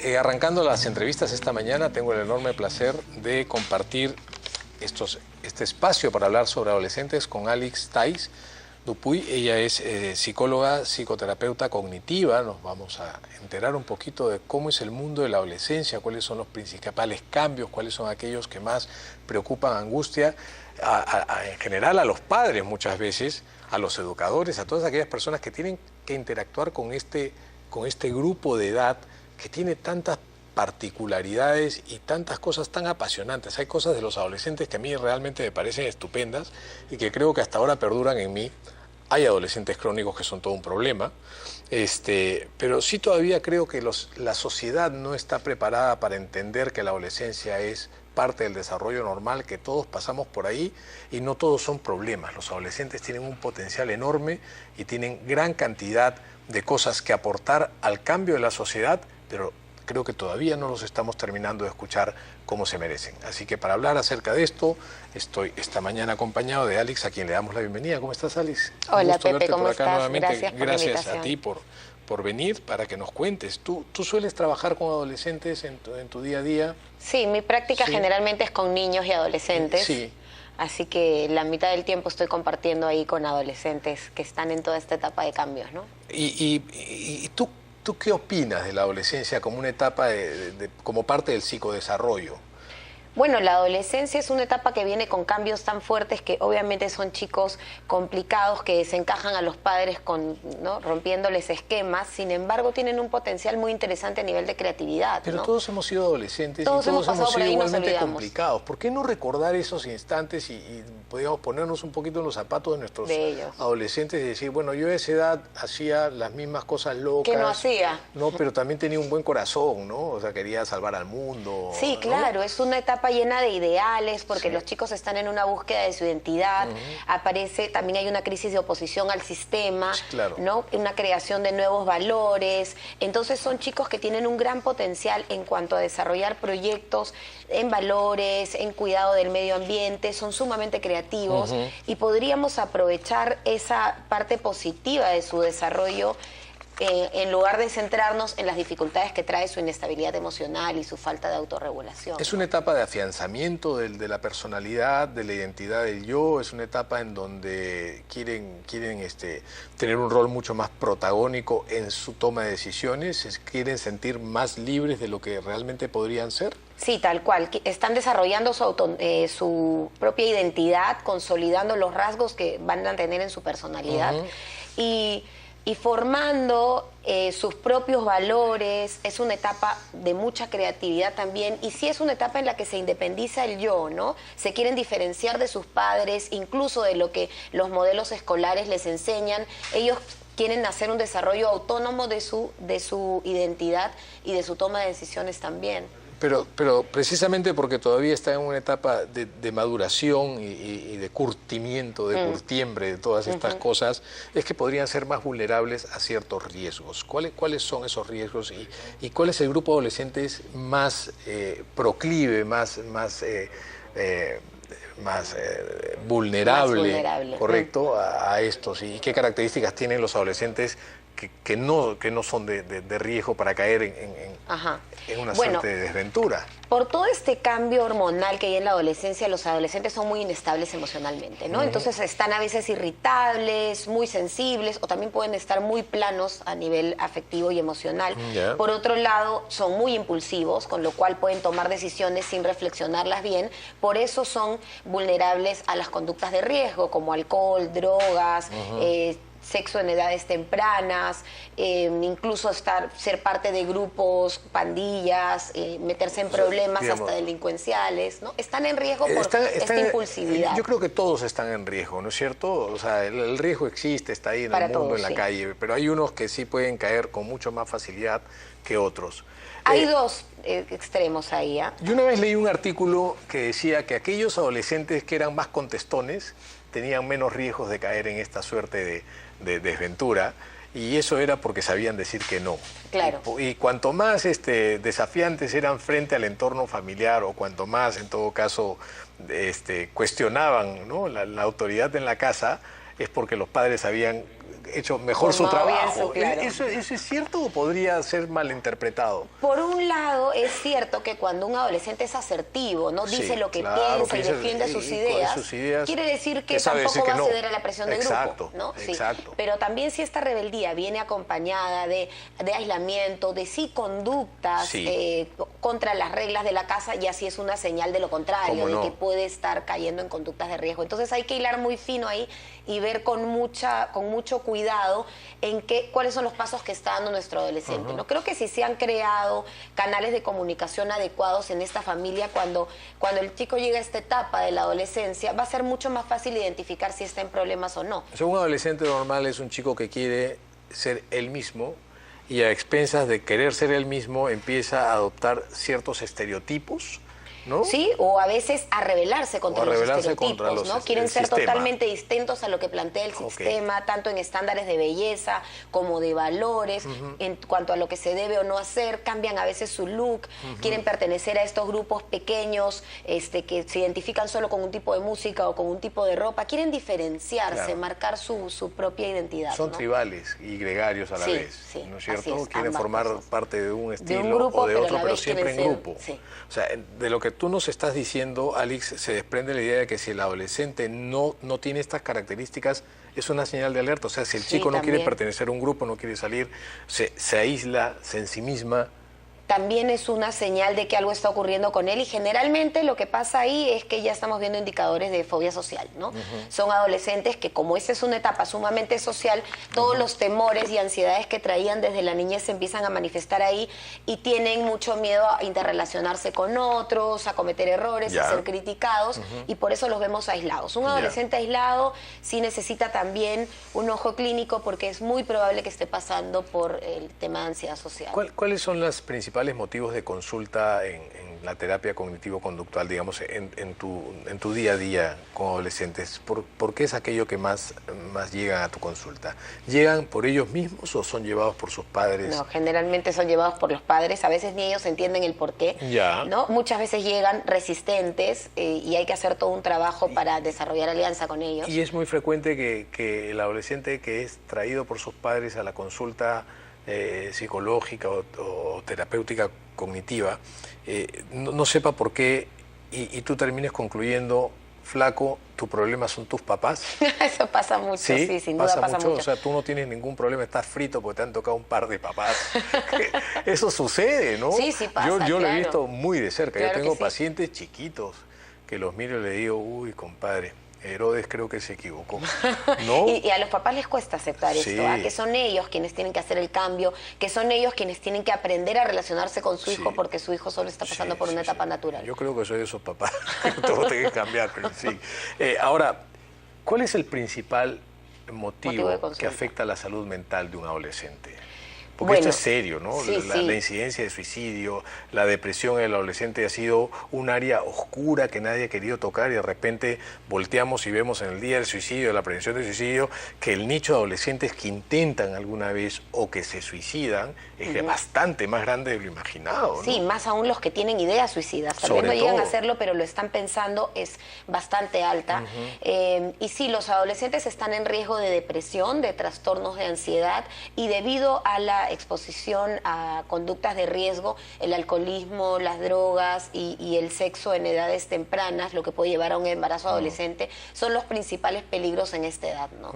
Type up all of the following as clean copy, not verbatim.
Arrancando las entrevistas esta mañana, tengo el enorme placer de compartir este espacio para hablar sobre adolescentes con Alix Thais Dupuy. Ella es psicóloga, psicoterapeuta cognitiva. Nos vamos a enterar un poquito de cómo es el mundo de la adolescencia, cuáles son los principales cambios, cuáles son aquellos que más preocupan, angustia, en general a los padres muchas veces, a los educadores, a todas aquellas personas que tienen que interactuar con este grupo de edad que tiene tantas particularidades y tantas cosas tan apasionantes. Hay cosas de los adolescentes que a mí realmente me parecen estupendas y que creo que hasta ahora perduran en mí. Hay adolescentes crónicos que son todo un problema, pero sí todavía creo que la sociedad no está preparada para entender que la adolescencia es parte del desarrollo normal, que todos pasamos por ahí y no todos son problemas. Los adolescentes tienen un potencial enorme y tienen gran cantidad de cosas que aportar al cambio de la sociedad, pero creo que todavía no los estamos terminando de escuchar como se merecen. Así que para hablar acerca de esto, estoy esta mañana acompañado de Alix, a quien le damos la bienvenida. ¿Cómo estás, Alix? Hola, Pepe, ¿cómo estás? Nuevamente. Gracias por la Gracias invitación. a ti por venir, para que nos cuentes. ¿Tú sueles trabajar con adolescentes en tu día a día? Sí, mi práctica generalmente es con niños y adolescentes. Sí. Así que la mitad del tiempo estoy compartiendo ahí con adolescentes que están en toda esta etapa de cambios, ¿no? ¿Y tú qué opinas de la adolescencia como una etapa como parte del psicodesarrollo? Bueno, la adolescencia es una etapa que viene con cambios tan fuertes que obviamente son chicos complicados que desencajan a los padres ¿no? rompiéndoles esquemas. Sin embargo, tienen un potencial muy interesante a nivel de creatividad. Pero ¿no? todos hemos sido adolescentes Todos y todos hemos pasado hemos por sido ahí y nos igualmente olvidamos. complicados. ¿Por qué no recordar esos instantes y podíamos ponernos un poquito en los zapatos de nuestros adolescentes y decir, bueno, yo a esa edad hacía las mismas cosas locas. ¿Qué no hacía? No, pero también tenía un buen corazón, ¿no? O sea, quería salvar al mundo. Sí, ¿no? claro, es una etapa llena de ideales porque los chicos están en una búsqueda de su identidad. También hay una crisis de oposición al sistema, ¿no? Una creación de nuevos valores. Entonces son chicos que tienen un gran potencial en cuanto a desarrollar proyectos en valores, en cuidado del medio ambiente, son sumamente creativos y podríamos aprovechar esa parte positiva de su desarrollo en lugar de centrarnos en las dificultades que trae su inestabilidad emocional y su falta de autorregulación. Es una etapa de afianzamiento de la personalidad, de la identidad del yo. Es una etapa en donde quieren tener un rol mucho más protagónico en su toma de decisiones, quieren sentir más libres de lo que realmente podrían ser. Sí, tal cual. Están desarrollando su propia identidad, consolidando los rasgos que van a tener en su personalidad y formando sus propios valores. Es una etapa de mucha creatividad también, y sí es una etapa en la que se independiza el yo, ¿no? Se quieren diferenciar de sus padres, incluso de lo que los modelos escolares les enseñan. Ellos quieren hacer un desarrollo autónomo de su identidad y de su toma de decisiones también. Pero precisamente porque todavía está en una etapa de maduración y de curtimiento, de curtiembre, de todas estas cosas, es que podrían ser más vulnerables a ciertos riesgos. ¿Cuáles son esos riesgos y cuál es el grupo de adolescentes más proclive, más vulnerable, correcto, a estos? ¿Y qué características tienen los adolescentes que no son de riesgo para caer en una suerte de desventura? Por todo este cambio hormonal que hay en la adolescencia, los adolescentes son muy inestables emocionalmente, ¿no? Entonces están a veces irritables, muy sensibles, o también pueden estar muy planos a nivel afectivo y emocional. Por otro lado, son muy impulsivos, con lo cual pueden tomar decisiones sin reflexionarlas bien. Por eso son vulnerables a las conductas de riesgo, como alcohol, drogas, sexo en edades tempranas, incluso ser parte de grupos, pandillas, meterse en problemas hasta delincuenciales, ¿no? Están en riesgo por esta impulsividad. Yo creo que todos están en riesgo, ¿no es cierto? O sea, el riesgo existe, está ahí en el mundo, en la calle, pero hay unos que sí pueden caer con mucho más facilidad que otros. Hay dos extremos ahí, ¿eh? Yo una vez leí un artículo que decía que aquellos adolescentes que eran más contestones tenían menos riesgos de caer en esta suerte de desventura, y eso era porque sabían decir que no. Claro. Y cuanto más desafiantes eran frente al entorno familiar, o cuanto más, en todo caso, cuestionaban, ¿no?, la autoridad en la casa, es porque los padres habían hecho mejor su trabajo. Claro. ¿Eso es cierto o podría ser malinterpretado? Por un lado, es cierto que cuando un adolescente es asertivo, no dice lo que piensa y defiende sus ideas, quiere decir que tampoco va a ceder a la presión del grupo, ¿no? Exacto. Sí. Pero también si esta rebeldía viene acompañada de aislamiento, de conductas contra las reglas de la casa, ya sí es una señal de lo contrario, de que puede estar cayendo en conductas de riesgo. Entonces hay que hilar muy fino ahí y ver con mucho cuidado cuáles son los pasos que está dando nuestro adolescente. ¿No? Creo que si se han creado canales de comunicación adecuados en esta familia, cuando el chico llega a esta etapa de la adolescencia, va a ser mucho más fácil identificar si está en problemas o no. O sea, un adolescente normal es un chico que quiere ser él mismo y a expensas de querer ser él mismo empieza a adoptar ciertos estereotipos, ¿no? Sí, o a veces a rebelarse contra los estereotipos, ¿no? Quieren ser totalmente distintos a lo que plantea el sistema, tanto en estándares de belleza como de valores, en cuanto a lo que se debe o no hacer, cambian a veces su look, quieren pertenecer a estos grupos pequeños que se identifican solo con un tipo de música o con un tipo de ropa, quieren diferenciarse, marcar su propia identidad. Son tribales y gregarios a la vez, ¿no es cierto? Quieren formar parte de un estilo o de otro, pero siempre en grupo. O sea, de lo que tú nos estás diciendo, Alex, se desprende la idea de que si el adolescente no tiene estas características, es una señal de alerta. O sea, si el chico no quiere pertenecer a un grupo, no quiere salir, se aísla, se ensimisma, también es una señal de que algo está ocurriendo con él, y generalmente lo que pasa ahí es que ya estamos viendo indicadores de fobia social, ¿no? Son adolescentes que, como esta es una etapa sumamente social, todos los temores y ansiedades que traían desde la niñez se empiezan a manifestar ahí y tienen mucho miedo a interrelacionarse con otros, a cometer errores, a ser criticados, y por eso los vemos aislados. Un adolescente aislado sí necesita también un ojo clínico, porque es muy probable que esté pasando por el tema de ansiedad social. ¿Cuáles son las principales motivos de consulta en la terapia cognitivo-conductual, digamos, en tu día a día con adolescentes? ¿Por qué es aquello que más llegan a tu consulta? ¿Llegan por ellos mismos o son llevados por sus padres? No, generalmente son llevados por los padres. A veces ni ellos entienden el porqué, ¿no? Muchas veces llegan resistentes y hay que hacer todo un trabajo para desarrollar alianza con ellos. Y es muy frecuente que el adolescente que es traído por sus padres a la consulta psicológica o terapéutica cognitiva, no sepa por qué y tú termines concluyendo, flaco, tu problema son tus papás. Eso pasa mucho, sí, sin duda pasa mucho. O sea, tú no tienes ningún problema, estás frito porque te han tocado un par de papás. Eso sucede, ¿no? Sí, pasa, yo lo he visto muy de cerca. Claro, yo tengo pacientes chiquitos que los miro y le digo, uy, compadre, Herodes creo que se equivocó, ¿no? y a los papás les cuesta aceptar esto, que son ellos quienes tienen que hacer el cambio, que son ellos quienes tienen que aprender a relacionarse con su hijo, porque su hijo solo está pasando por una etapa natural. Yo creo que soy de esos papás que todo tiene que cambiar, pero sí. Ahora, ¿cuál es el principal motivo que afecta la salud mental de un adolescente? Porque esto es serio, ¿no? La incidencia de suicidio, la depresión en el adolescente ha sido un área oscura que nadie ha querido tocar, y de repente volteamos y vemos en el día del suicidio, de la prevención del suicidio, que el nicho de adolescentes que intentan alguna vez o que se suicidan es bastante más grande de lo imaginado, ¿no? Sí, más aún los que tienen ideas suicidas. Tal vez no llegan a hacerlo, pero lo están pensando, es bastante alta. Y sí, los adolescentes están en riesgo de depresión, de trastornos de ansiedad, y debido a la exposición a conductas de riesgo, el alcoholismo, las drogas y el sexo en edades tempranas, lo que puede llevar a un embarazo adolescente, son los principales peligros en esta edad, ¿no?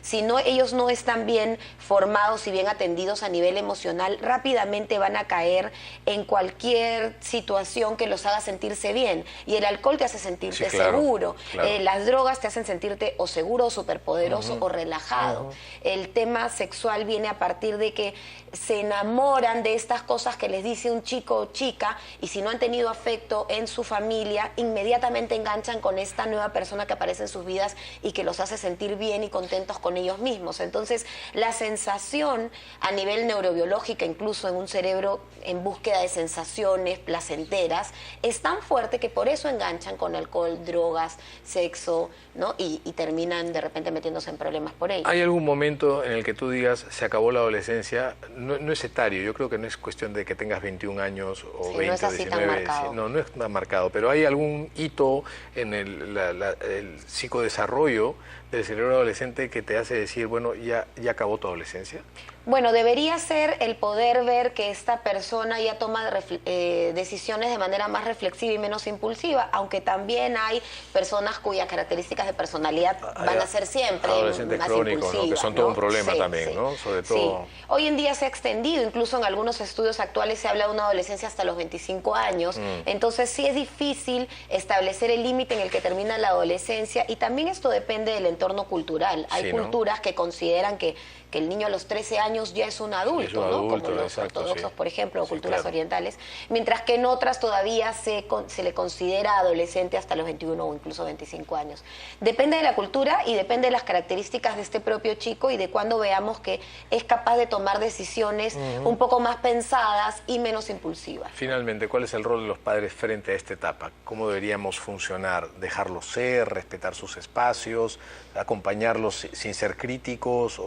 Si no, ellos no están bien formados y bien atendidos a nivel emocional, rápidamente van a caer en cualquier situación que los haga sentirse bien, y el alcohol te hace sentirte seguro, las drogas te hacen sentirte o seguro, o superpoderoso, o relajado. El tema sexual viene a partir de que se enamoran de estas cosas que les dice un chico o chica, y si no han tenido afecto en su familia, inmediatamente enganchan con esta nueva persona que aparece en sus vidas y que los hace sentir bien y contentos con ellos mismos. Entonces, la sensación a nivel neurobiológica, incluso en un cerebro en búsqueda de sensaciones placenteras, es tan fuerte que por eso enganchan con alcohol, drogas, sexo, ¿no? Y terminan de repente metiéndose en problemas por ello. ¿Hay algún momento en el que tú digas, se acabó la adolescencia? No es etario, yo creo que no es cuestión de que tengas 21 años o 20 no es así 19. Tan marcado. No es tan marcado, pero hay algún hito en el psicodesarrollo del cerebro adolescente que te hace decir, bueno, ya acabó tu adolescencia? Bueno, debería ser el poder ver que esta persona ya toma decisiones de manera más reflexiva y menos impulsiva, aunque también hay personas cuyas características de personalidad van a ser siempre adolescentes más crónicos, impulsivas, ¿no? Que son todo ¿no? un problema Sí, también, sí, ¿no? Sobre todo... Sí. Hoy en día se ha extendido, incluso en algunos estudios actuales se habla de una adolescencia hasta los 25 años, entonces sí es difícil establecer el límite en el que termina la adolescencia, y también esto depende del entorno cultural. Hay culturas que consideran que el niño a los 13 años ya es un adulto, ¿no? Como los ortodoxos, por ejemplo, o culturas orientales, mientras que en otras todavía se le considera adolescente hasta los 21 o incluso 25 años. Depende de la cultura y depende de las características de este propio chico y de cuándo veamos que es capaz de tomar decisiones un poco más pensadas y menos impulsivas. Finalmente, ¿cuál es el rol de los padres frente a esta etapa? ¿Cómo deberíamos funcionar? ¿Dejarlos ser, respetar sus espacios, acompañarlos sin ser críticos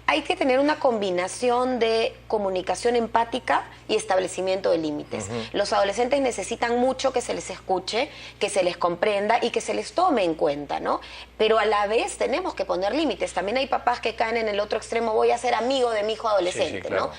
Hay que tener una combinación de comunicación empática y establecimiento de límites. Los adolescentes necesitan mucho que se les escuche, que se les comprenda y que se les tome en cuenta, ¿no? Pero a la vez tenemos que poner límites. También hay papás que caen en el otro extremo, voy a ser amigo de mi hijo adolescente, claro.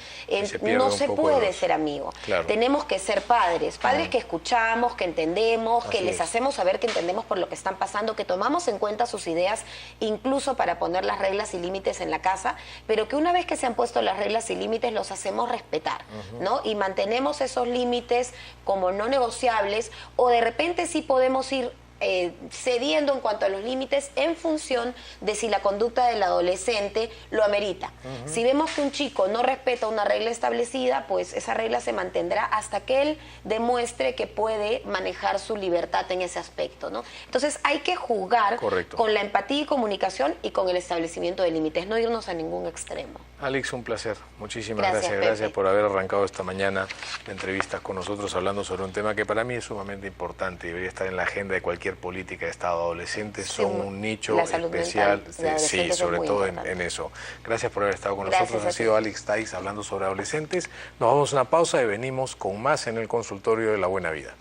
¿no? No se puede ser amigo. Claro. Tenemos que ser padres que escuchamos, que entendemos, que les hacemos saber que entendemos por lo que están pasando, que tomamos en cuenta sus ideas, incluso para poner las reglas y límites en la casa, pero que una vez que se han puesto las reglas y límites los hacemos respetar, ¿no? Y mantenemos esos límites como no negociables, o de repente sí podemos ir cediendo en cuanto a los límites en función de si la conducta del adolescente lo amerita. Si vemos que un chico no respeta una regla establecida, pues esa regla se mantendrá hasta que él demuestre que puede manejar su libertad en ese aspecto, ¿no? Entonces hay que jugar con la empatía y comunicación y con el establecimiento de límites, no irnos a ningún extremo. Alex, un placer. Muchísimas gracias. Gracias por haber arrancado esta mañana de entrevistas con nosotros hablando sobre un tema que para mí es sumamente importante y debería estar en la agenda de cualquier política de Estado. Adolescentes son un nicho especial, sí, sobre todo en eso. Gracias por haber estado con nosotros. Ha sido Alex Thais hablando sobre adolescentes. Nos vamos a una pausa y venimos con más en el consultorio de La Buena Vida.